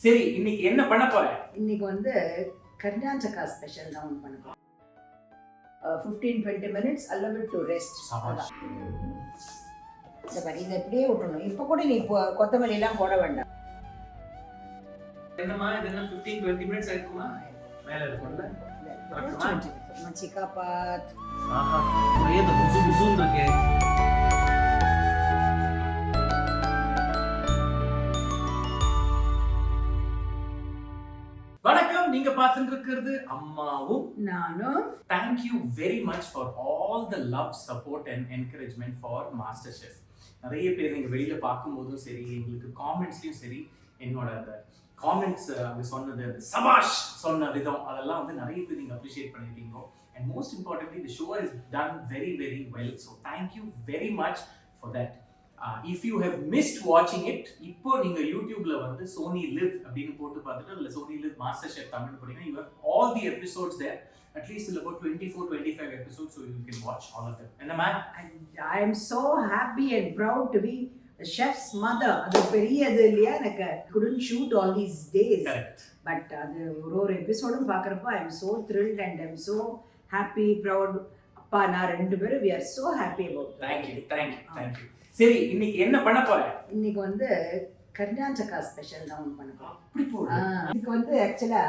சரி, இன்னைக்கு என்ன பண்ண போற? இன்னைக்கு வந்து கர்நாடகா ஸ்பெஷல் தான் ஒன்று பண்ண போறேன். 15-20 minutes allow it to rest. இந்த மாதிரி இதை இப்படியே விட்டுணும். இப்போ கூட நீ கொத்தமல்லி எல்லாம் போட வேண்டாம். என்னமா இதெல்லாம் 15-20 minutes ஆயிருக்குமா? மேல இருக்கும்ல. மச்சிகா பாத். ஆஹா, ஒரே இந்த புசு புசுன்னு இருக்கு. வணக்கம், நீங்க பார்த்துட்டு இருக்கிறது அம்மாவும் நானும். Thank you very much for all the love, support and encouragement for masterchef. நிறைய பேர் நீங்க வெளியில பார்க்கும்போதும் சரி, எங்களுக்கு காமெண்ட்ஸ்லயும் சரி, என்னோட அந்த காமெண்ட்ஸ் அவங்க சொன்னது, அந்த சபாஷ் சொன்ன விதம், அதெல்லாம் வந்து நிறைய பேர் நீங்க அப்ரிஷியேட் பண்ணிருக்கீங்க. And most importantly, the show has done very well. So thank you very much for that. If you have missed watching it, இப்போ நீங்க YouTubeல வந்து Sony Live அப்படினு போட்டு பார்த்துட்டு அதுல Sony Live MasterChef தமிழ் போடுங்க. You have all the episodes there. At least till about 24-25 episodes, so you can watch all of them. And man, I am so happy and proud to be the chef's mother. அது பெரியது இல்லையா, எனக்கு couldn't shoot all these days. correct. But அது ஒரு எபிசோடும் பார்க்குறப்ப I am so thrilled and I am so happy, proud. அப்பா நான் ரெண்டு பேரும் we are so happy about that. Thank you. சரி, இன்னைக்கு என்ன பண்ண போற? இன்னைக்கு வந்து கர்நாடகா ஸ்பெஷல் தான் ஒன்று பண்ண போறோம். அப்படி போடு. இதுக்கு வந்து ஆக்சுவலா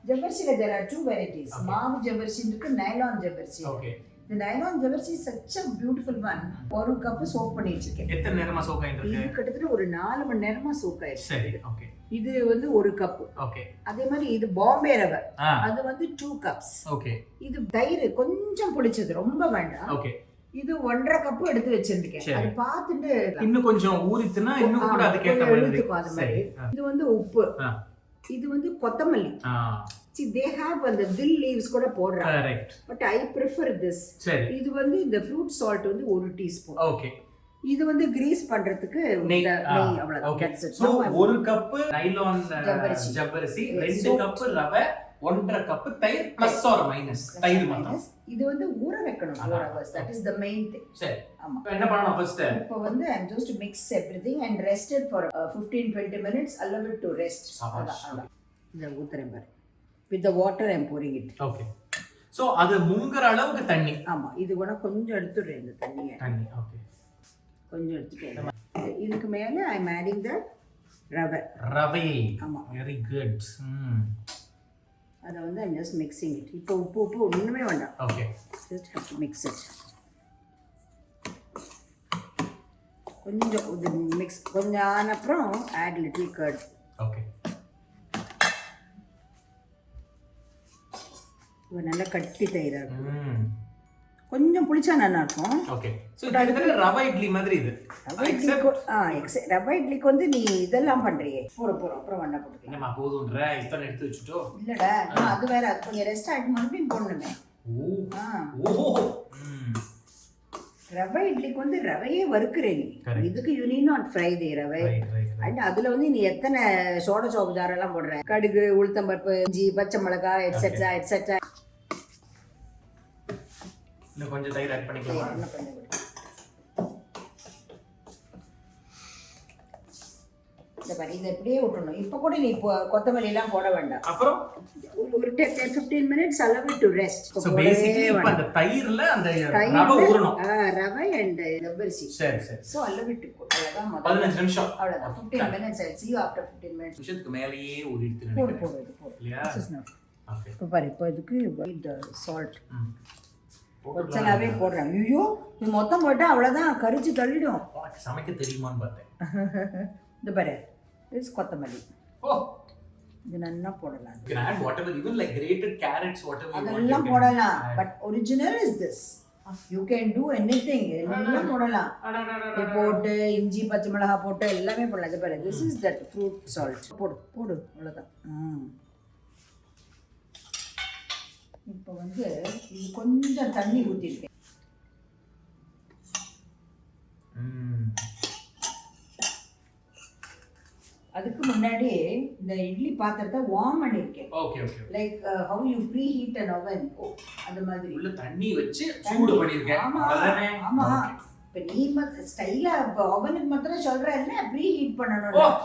ஜவ்வரிசில there are two varieties. மாவு ஜவ்வரிசி இருக்கு, நைலான் ஜவ்வரிசி. Okay. இந்த நைலான் ஜவ்வரிசி such a beautiful one. ஒரு கப் சோக் பண்ணி வச்சிருக்கேன். எத்தனை நேரமா சோக் ஆயிட்டு இருக்கு? இது கிட்டத்தட்ட ஒரு 4 மணி நேரமா சோக் ஆயிடுச்சு. சரி, ஓகே. இது வந்து ஒரு கப். ஓகே. அதே மாதிரி இது பாம்பே ரவை, அது வந்து 2 cups. ஓகே. இது தயிர் கொஞ்சம் புளிச்சது, ரொம்ப வேண்டாம். ஓகே. இது 1.5 கப் எடுத்து வச்சிருக்கேன். அது பார்த்துட்டு இன்னும் கொஞ்சம் ஊறித்துனா இன்னும் கூட அதுக்கு ஏத்த மாதிரி இருக்கும். அது மாதிரி இது வந்து உப்பு, இது வந்து கொத்தமல்லி. See, they have the dill leaves கூட போடுறாங்க. Correct. But I prefer this. சரி. இது வந்து இந்த fruit salt வந்து 1 teaspoon. ஓகே. இது வந்து கிரீஸ் பண்றதுக்கு நெய் அவ்வளவுதான். ஓகே. சோ 1 கப் நைலான் ஜவ்வரிசி, 2 கப் ரவை, 1.5 கப் தயிர் பிளஸ் ஆர் மைனஸ் தயிர் மட்டும். இது வந்து ஊற வைக்கணும் 4 hours. That is the main thing. சரி. ஆமா. இப்போ என்ன பண்ணனும் ஃபர்ஸ்ட்? இப்போ வந்து I am just to mix everything and rest it for 15-20 minutes. Allow it to rest. அவ்வளவுதான். இந்த ஊத்துறேன் பாரு. With the water I am pouring it. Okay. So அது முங்கற அளவுக்கு தண்ணி. ஆமா. இது கூட கொஞ்சம் எடுத்துறேன் இந்த தண்ணியை. தண்ணி. ஓகே. கொஞ்சம் எடுத்துட்டேன். இதுக்கு மேல I am adding the ரவை. ஆமா. Very good. அத வந்து I am just mixing it. இப்போ உப்பு ஒண்ணுமே வேண்டாம். Okay. Just have to mix it. கொஞ்சம் இது mix கொஞ்சம் ஆன அப்புறம் add little curd. Okay. இது நல்ல கட்டி தயிரா இருக்கு. கொஞ்சம் புளிச்சா நல்லா இருக்கும். ஓகே. சோ இது ரவா இட்லி மாதிரி இது. ரவா இட்லிக்கு வந்து நீ இதெல்லாம் பண்றியே. போறோம் அப்புறம் வண்ண போட்டுக்கலாம். என்னமா போதும்ன்ற இத்தனை எடுத்து வச்சிட்டோ? இல்லடா, அது வேற, அது கொஞ்சம் ரெஸ்ட் ஆயிட்டு மறுபடியும் போடணுமே. ஓ. ரவா இட்லிக்கு வந்து ரவையே வறுக்குறே நீ. இதுக்கு யூ நீட் நாட் ஃப்ரை தி ரவை. அண்ட் அதுல வந்து நீ எத்தனை சோடா சோப்பு ஜாரெல்லாம் போடுற, கடுகு, உளுத்தம்பருப்பு, இஞ்சி, பச்சை மிளகாய் எட்ஸெட்ரா. இன்னும் கொஞ்சம் தயிர் ஆட் பண்ணிக்கலாம். இந்த மாதிரி இதை இப்படியே விட்டுணும். இப்போ கூட நீ கொத்தமல்லி எல்லாம் போட வேண்டாம். அப்புறம் ஒரு 10-15 minutes allow it to rest. So basically இப்ப அந்த தயிர்ல அந்த ரவை ஊறணும். ரவை and ஜவ்வரிசி. சரி. So allow it to cook. அவ்வளவுதான். 15 நிமிஷம். அவ்வளவுதான். 15 minutes. I'll see you after 15 minutes. நிமிஷத்துக்கு மேலேயே ஊறிடுது நினைக்கிறேன். போடு. இல்லையா? This is enough. Okay. இப்போ பாரு, இப்போ இதுக்கு the salt. கொஞ்சமாவே போடுறேன். ஐயோ, நீ மொத்தம் போட்டா அவ்வளவுதான், கரிச்சு தள்ளிடும். சமைக்க தெரியுமான்னு பார்த்தேன். இந்த பாரு, this கொத்தமல்லி. ஓ, இது நல்லா போடலாம். You can add whatever, even like grated carrots, whatever you want. அதெல்லாம் போடலாம். But original is this. You can do anything. எல்லாம் போடலாம். போட்டு இஞ்சி பச்சை மிளகாய் போட்டு எல்லாமே போடலாம். இது பாரு, this is that fruit salt. போடு அவ்வளவுதான். இப்போ வந்து இது கொஞ்சம் தண்ணி ஊற்றிருக்கேன். அதுக்கு முன்னாடி இந்த இட்லி பாத்திரத்தை வார்ம் பண்ணிருக்கேன். Okay. Like how you preheat an oven. அந்த மாதிரி உள்ள தண்ணி வச்சு சூடு பண்ணிருக்கேன். ஆமா. இப்ப நீ ஸ்டைலா ஓவனுக்கு மாத்திரம் சொல்ற இல்ல, ப்ரீஹீட் பண்ணணும்.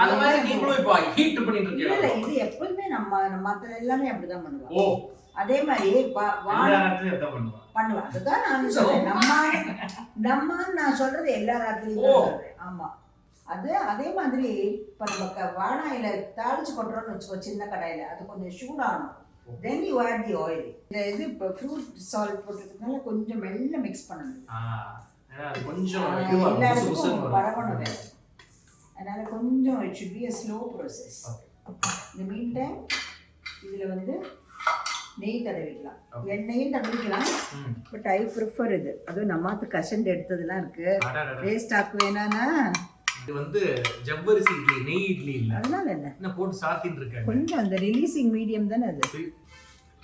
அந்த மாதிரி நீங்களும் இப்போ ஹீட் பண்ணிட்டு இல்ல இருக்கீங்க. இது எப்பவுமே நம்ம மத்த எல்லாமே அப்படிதான் பண்ணுவோம். ஓ, அதே மாதிரி பண்ணுவேன். அதுதான் நான் சொல்றேன். நம்ம நான் சொல்றது எல்லா ராத்திரியும் சொல்றேன். ஆமா, அது அதே மாதிரி இப்ப நம்ம வாழாயில தாளிச்சு கொட்டுறோம்னு வச்சுக்கோ, சின்ன கடாயில அது கொஞ்சம் சூடாகணும். then you add the oil. இது இப்போ ஃப்ரூட் சால்ட் போட்டதுனால கொஞ்சம் மெல்ல மிக்ஸ் பண்ணணும். அது கொஞ்சம் எல்லாருக்கும் பரவணும் வேணும். அதனால கொஞ்சம் it should be a slow process. In the meantime இதுல வந்து நெய் தடவிக்கலாம், எண்ணெயும் தடவிக்கலாம். பட் ஐ ப்ரிஃபர் இது. அதுவும் நம்மாத்து கசண்ட் எடுத்ததுலாம் இருக்கு, வேஸ்ட் ஆக்கு வேணானா. இது வந்து ஜவ்வரிசி இட்லி, நெய் இட்லி இல்ல, அதனால என்ன போட்டு சாத்திட்டு இருக்காங்க. கொஞ்சம் அந்த ரிலீசிங் மீடியம் தானே அது.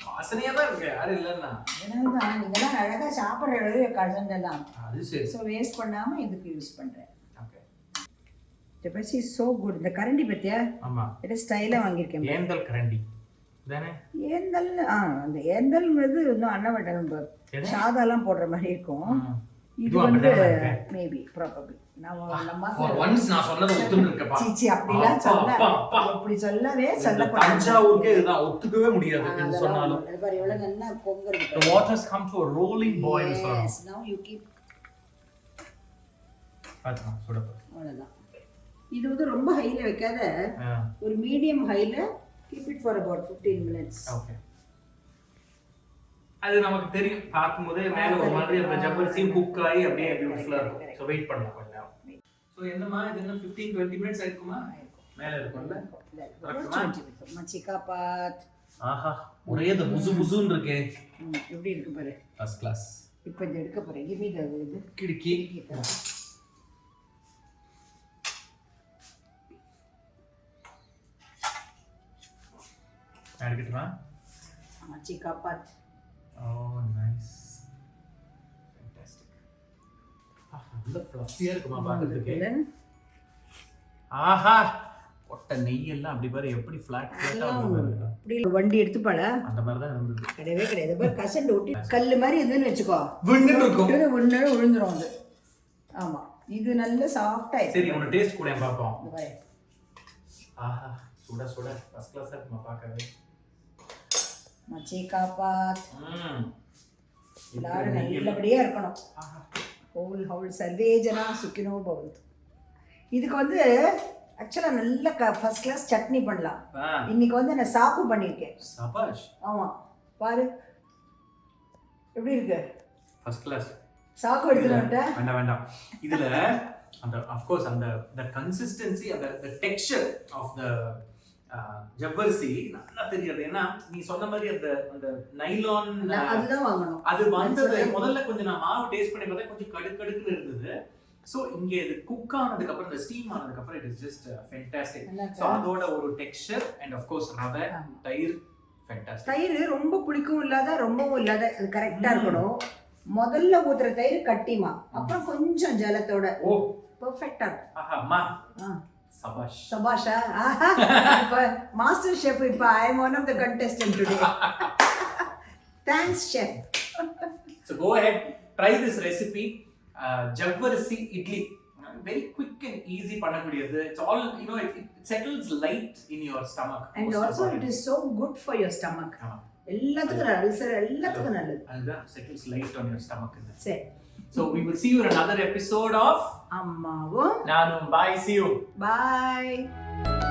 வாசனையா தான் இருக்கு, யாரும் இல்லைன்னா. அதனாலதான் நீங்கெல்லாம் அழகா சாப்பிட்ற அளவு கசண்ட் எல்லாம். அது சரி. ஸோ வேஸ்ட் பண்ணாம இதுக்கு யூஸ் பண்றேன். ஓகே, ஜவ்வரிசி இஸ் சோ குட். இந்த கரண்டி பத்தியா? ஆமா, இது ஸ்டைலா வாங்கியிருக்கேன். ஏந்தல் கரண்டி தானே? ஏந்தல். அந்த ஏந்தல்ங்கிறது இன்னும் அன்னவட்டை நம்ம சாதாலாம் போடுற மாதிரி இருக்கும். இது வந்து மேபி ப்ராபபிள் நான் சொன்னதை ஒத்துன்னு இருக்கேன். சீச்சி அப்படிலாம் சொல்ல, அப்படி சொல்லவே சொல்லக்கூடாது. தஞ்சாவூருக்கு இதுதான் ஒத்துக்கவே முடியாது என்று சொன்னாலும். பாரு எவ்வளவு நல்லா Pongal. The waters come to a rolling boil. Yes, now you keep. பாத்தா சுடப்பா. அவ்வளவுதான். இது வந்து ரொம்ப ஹைல வைக்காத, ஒரு medium ஹைல keep it for about 15 minutes. Okay. அது நமக்கு தெரியும் பாக்கும்போதே மேல ஒரு மாதிரி அந்த ஜவ்வரிசியும் குக் ஆகி அப்படியே பியூட்டிஃபுல்லா இருக்கும். சோ வெயிட் பண்ணலாம் கொஞ்சம். சோ என்னமா இது என்ன 15-20 மினிட்ஸ் ஆயிருக்குமா? மேல இருக்கும்ல. மச்சிகா பாத். ஆஹா, ஒரே the புசு புசுன்னு இருக்கே. எப்படி இருக்கு பாரு. First class. இப்போ இது எடுக்க போறேன். give me the இது கிடுக்கி. எடுக்கட்டுமா? மச்சிகா பாத். Oh, nice. Fantastic. நல்ல ஃப்ளஃபியா இருக்குமா பாக்கிறதுக்கு. ஆஹா, ஒட்ட நெய் எல்லாம் அப்படி பாரு எப்படி ஃப்ளாட் ஃப்ளாட்டா இருக்கு. அப்படி வண்டி எடுத்துப்பாள அந்த மாதிரி தான் இருந்தது. கிடையவே கிடையாது. பாரு கசண்ட் ஊட்டி கல்லு மாதிரி இருந்துன்னு வெச்சுக்கோ, விண்ணுன்னு இருக்கும். விழுந்துரும் அது. ஆமா, இது நல்ல சாஃப்ட்டா இருக்கு. சரி, உன டேஸ்ட் கூட பாப்போம். ஆஹா, சுட சுட ஃபர்ஸ்ட் கிளாஸா இருக்குமா பார்க்கவே. மச்சிகா பாத். எல்லாரும் நல்லபடியா இருக்கணும். ஹவுல் சர்வேஜனா சுக்கினோ பவந்து. இதுக்கு வந்து ஆக்சுவலா நல்ல ஃபர்ஸ்ட் கிளாஸ் சட்னி பண்ணலாம். இன்னைக்கு வந்து நான் சாகு பண்ணியிருக்கேன். சபாஷ். ஆமா, பாரு எப்படி இருக்கு. First class. சாகு எடுத்துட்டு வேண்டாம். இதுல அந்த of course அந்த the consistency and the texture of the ஜவ்வரிசி நல்லா தெரியுது. ஏன்னா நீ சொன்ன மாதிரி அந்த நைலான் அதுதான் வாங்கணும். அது வந்தது முதல்ல கொஞ்சம் நான் மாவு டேஸ்ட் பண்ணி பார்த்தா கொஞ்சம் கடுக்குன்னு இருந்தது. ஸோ இங்க இது குக் ஆனதுக்கு அப்புறம், இந்த ஸ்டீம் ஆனதுக்கு அப்புறம் it is just fantastic. So அதோட ஒரு டெக்ஸ்சர் அண்ட் ஆஃப் கோர்ஸ் ரவை, தயிர் ஃபேண்டாஸ்டிக். தயிர் ரொம்ப புளிக்கவும் இல்லாத ரொம்பவும் இல்லாத, அது கரெக்டா இருக்கணும். முதல்ல ஊத்துற தயிர் கட்டிமா, அப்புறம் கொஞ்சம் ஜலத்தோட. ஓ, பெர்ஃபெக்ட்டா இருக்கும். ஆஹா அம்மா, சபாஷ். சபாஷா. Master chef. இப்போ I am one of the contestant today. Thanks chef. So go ahead, try this recipe. Javvarisi idli, very quick and easy பண்ணக்கூடியது. It's all, you know, it settles light in your stomach. And also it is so good for your stomach. எல்லாத்துக்கும் ulcer எல்லாத்துக்கும் நல்லது. அதுதான் settles light on your stomach. சரி. So we will see you in another episode of Ammavum Naanum. Bye, see you. Bye.